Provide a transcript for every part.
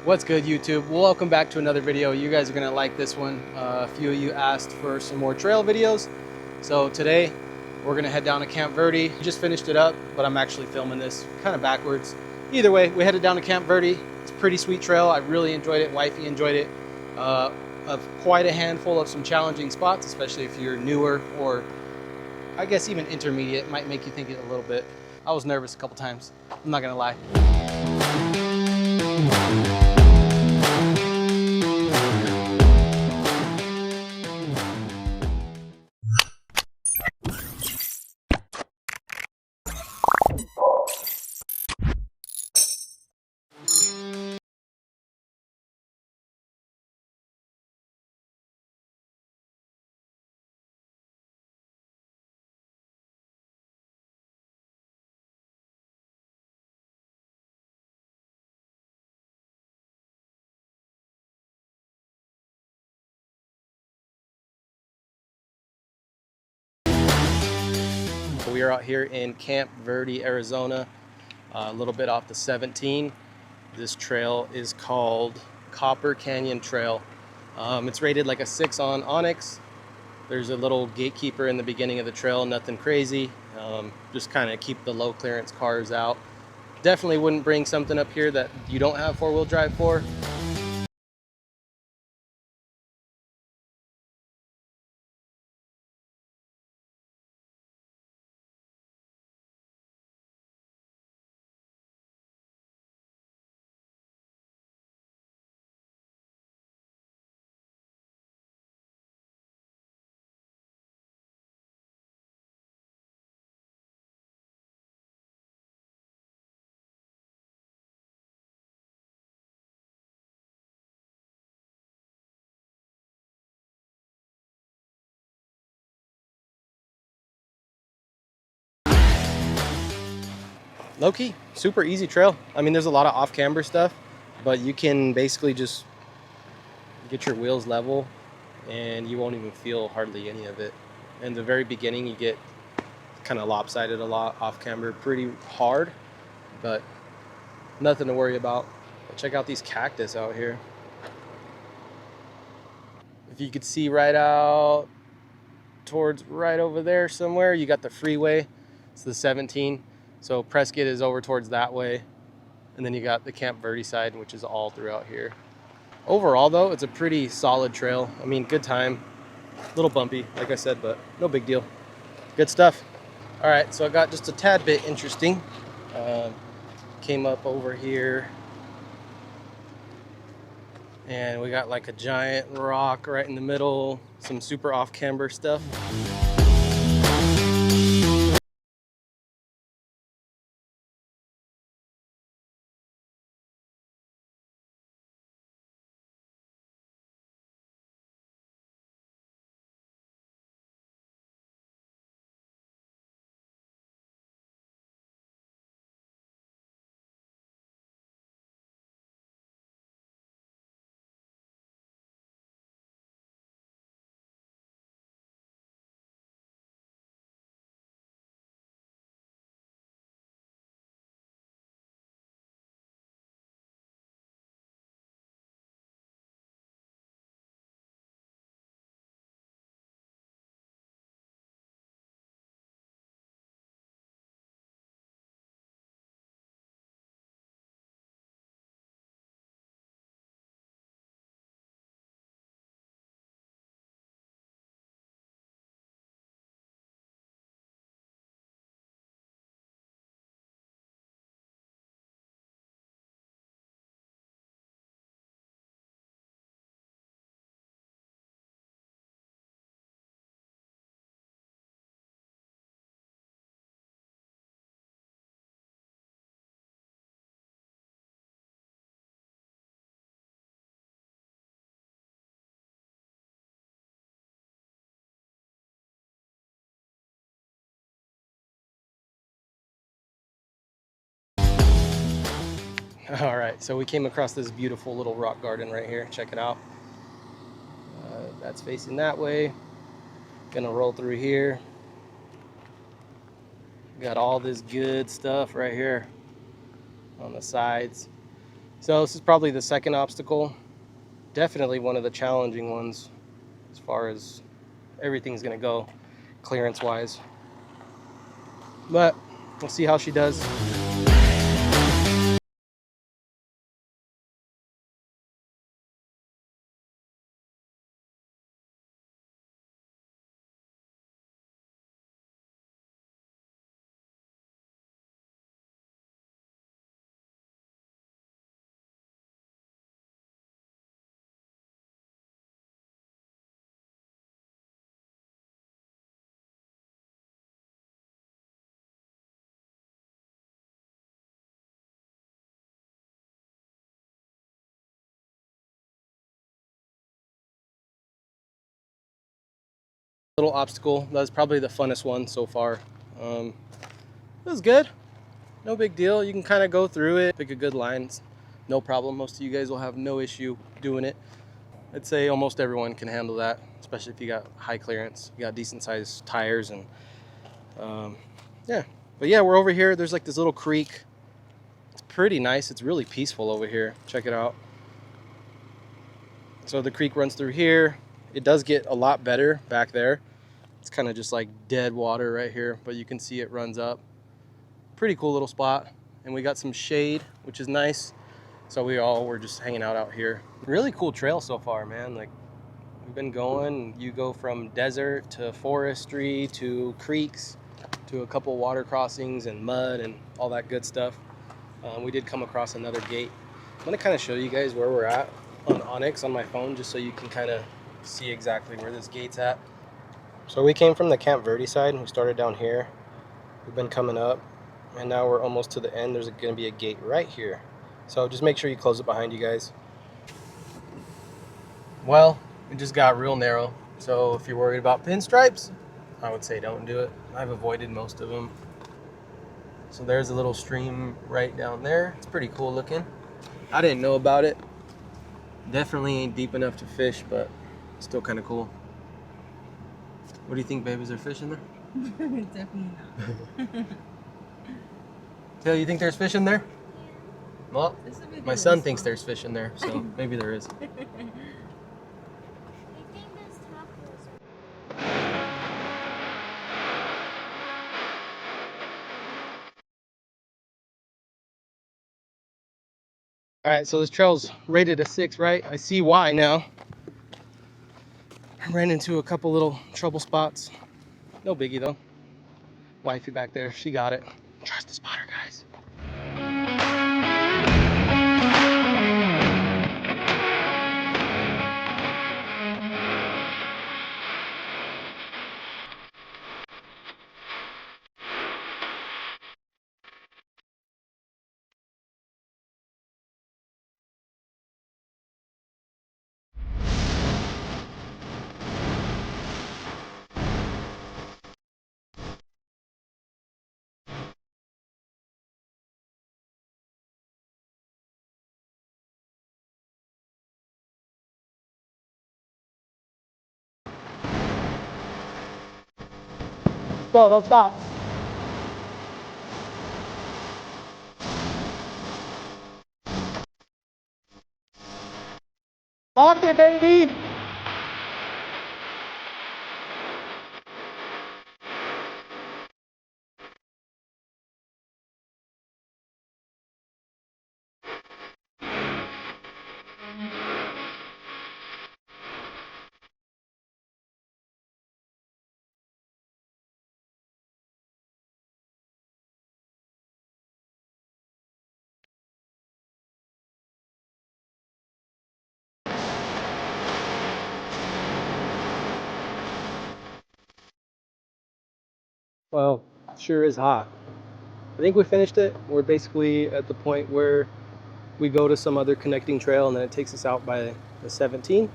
What's good, YouTube? Well, welcome back to another video. You guys are gonna like this one. A few of you asked for some more trail videos, so today we're gonna head down to Camp Verde. We just finished it up, but I'm actually filming this kind of backwards. Either way, we headed down to Camp Verde. It's a pretty sweet trail. I really enjoyed it. Wifey enjoyed it. Of quite a handful of some challenging spots, especially if you're newer or I guess even intermediate. Might make you think it a little bit. I was nervous a couple times. I'm not gonna lie. We are out here in Camp Verde, Arizona, a little bit off the 17. This trail is called Copper Canyon Trail. It's rated like a 6 on Onyx. There's a little gatekeeper in the beginning of the trail, nothing crazy. Just kind of keep the low clearance cars out. Definitely wouldn't bring something up here that you don't have four-wheel drive for. Low-key, super easy trail. I mean, there's a lot of off-camber stuff, but you can basically just get your wheels level and you won't even feel hardly any of it. In the very beginning, you get kind of lopsided a lot, off-camber, pretty hard, but nothing to worry about. Check out these cactus out here. If you could see right out towards right over there somewhere, you got the freeway. It's the 17. So Prescott is over towards that way. And then you got the Camp Verde side, which is all throughout here. Overall though, it's a pretty solid trail. I mean, good time. A little bumpy, like I said, but no big deal. Good stuff. All right, so I got just a tad bit interesting. Came up over here and we got like a giant rock right in the middle, some super off-camber stuff. All right, so we came across this beautiful little rock garden right here. Check it out. That's facing that way. Gonna roll through here. Got all this good stuff right here on the sides. So this is probably the second obstacle. Definitely one of the challenging ones as far as everything's gonna go clearance wise. But we'll see how she does. Little obstacle, that was probably the funnest one so far. It was good, no big deal. You can kind of go through it, pick a good line, no problem. Most of you guys will have no issue doing it. I'd say almost everyone can handle that, especially if you got high clearance, you got decent sized tires, and yeah. But yeah, we're over here. There's like this little creek. It's pretty nice. It's really peaceful over here. Check it out. So the creek runs through here. It does get a lot better back there. It's kind of just like dead water right here, but you can see it runs up. Pretty cool little spot. And we got some shade, which is nice. So we all were just hanging out here. Really cool trail so far, man. Like, we've been going. You go from desert to forestry to creeks to a couple water crossings and mud and all that good stuff. We did come across another gate. I'm gonna kind of show you guys where we're at on Onyx on my phone, just so you can kind of see exactly where this gate's at. So we came from the Camp Verde side and we started down here. We've been coming up and now we're almost to the end. There's gonna be a gate right here. So just make sure you close it behind you guys. Well, it just got real narrow. So if you're worried about pinstripes, I would say don't do it. I've avoided most of them. So there's a little stream right down there. It's pretty cool looking. I didn't know about it. Definitely ain't deep enough to fish, but still kind of cool. What do you think, babe? Is there fish in there? Definitely not. Taylor, you think there's fish in there? Well, my son thinks there's fish in there, so maybe there is. All right, so this trail's rated a 6, right? I see why now. I ran into a couple little trouble spots. No biggie though. Wifey back there, she got it. Trust the spotter, guys. Go, don't stop. Lock it, baby! Well, sure is hot. I think we finished it. We're basically at the point where we go to some other connecting trail and then it takes us out by the 17.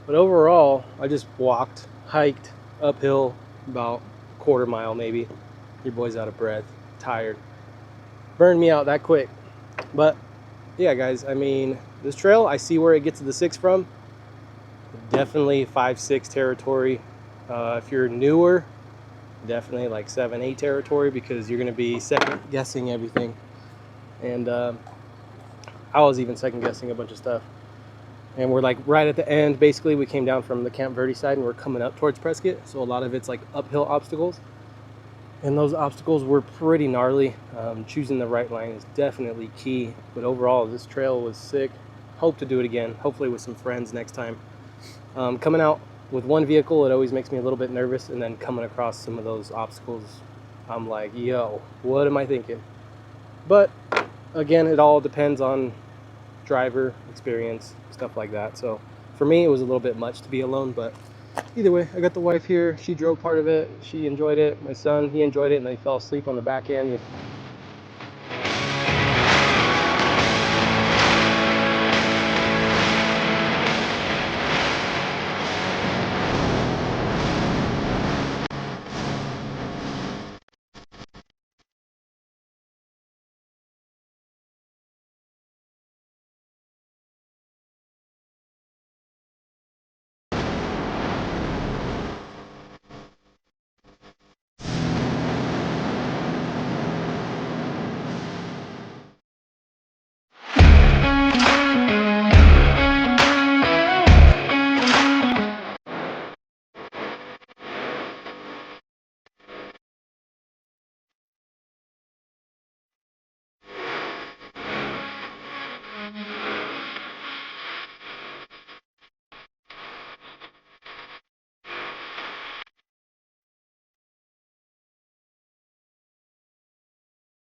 But overall, I just walked, hiked uphill about a quarter mile maybe. Your boy's out of breath, tired. Burned me out that quick. But yeah, guys, I mean, this trail, I see where it gets to the 6 from. Definitely 5-6 territory. If you're newer, definitely like 7-8 territory, because you're going to be second guessing everything. And I was even second guessing a bunch of stuff. And we're like right at the end. Basically, we came down from the Camp Verde side and we're coming up towards Prescott. So a lot of it's like uphill obstacles. And those obstacles were pretty gnarly. Choosing the right line is definitely key. But overall, this trail was sick. Hope to do it again, hopefully with some friends next time. Coming out with one vehicle, it always makes me a little bit nervous. And then coming across some of those obstacles, I'm like, yo, what am I thinking? But again, it all depends on driver experience, stuff like that. So for me, it was a little bit much to be alone, but either way, I got the wife here. She drove part of it. She enjoyed it. My son, he enjoyed it, and then he fell asleep on the back end.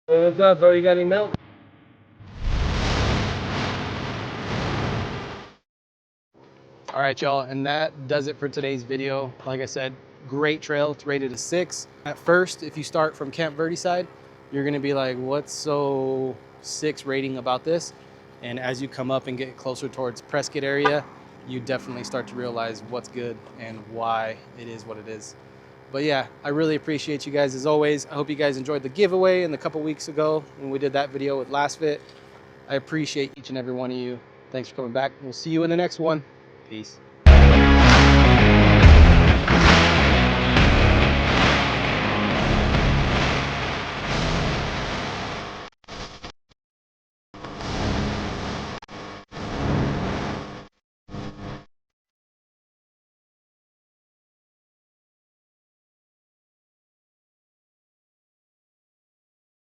What's up, bro? You got any milk? All right, y'all, and that does it for today's video. Like I said, great trail. It's rated a 6. At first, if you start from Camp Verde side, you're gonna be like, what's so 6 rating about this? And as you come up and get closer towards Prescott area, you definitely start to realize what's good and why it is what it is. But yeah, I really appreciate you guys as always. I hope you guys enjoyed the giveaway in a couple weeks ago when we did that video with Last Fit. I appreciate each and every one of you. Thanks for coming back. We'll see you in the next one. Peace.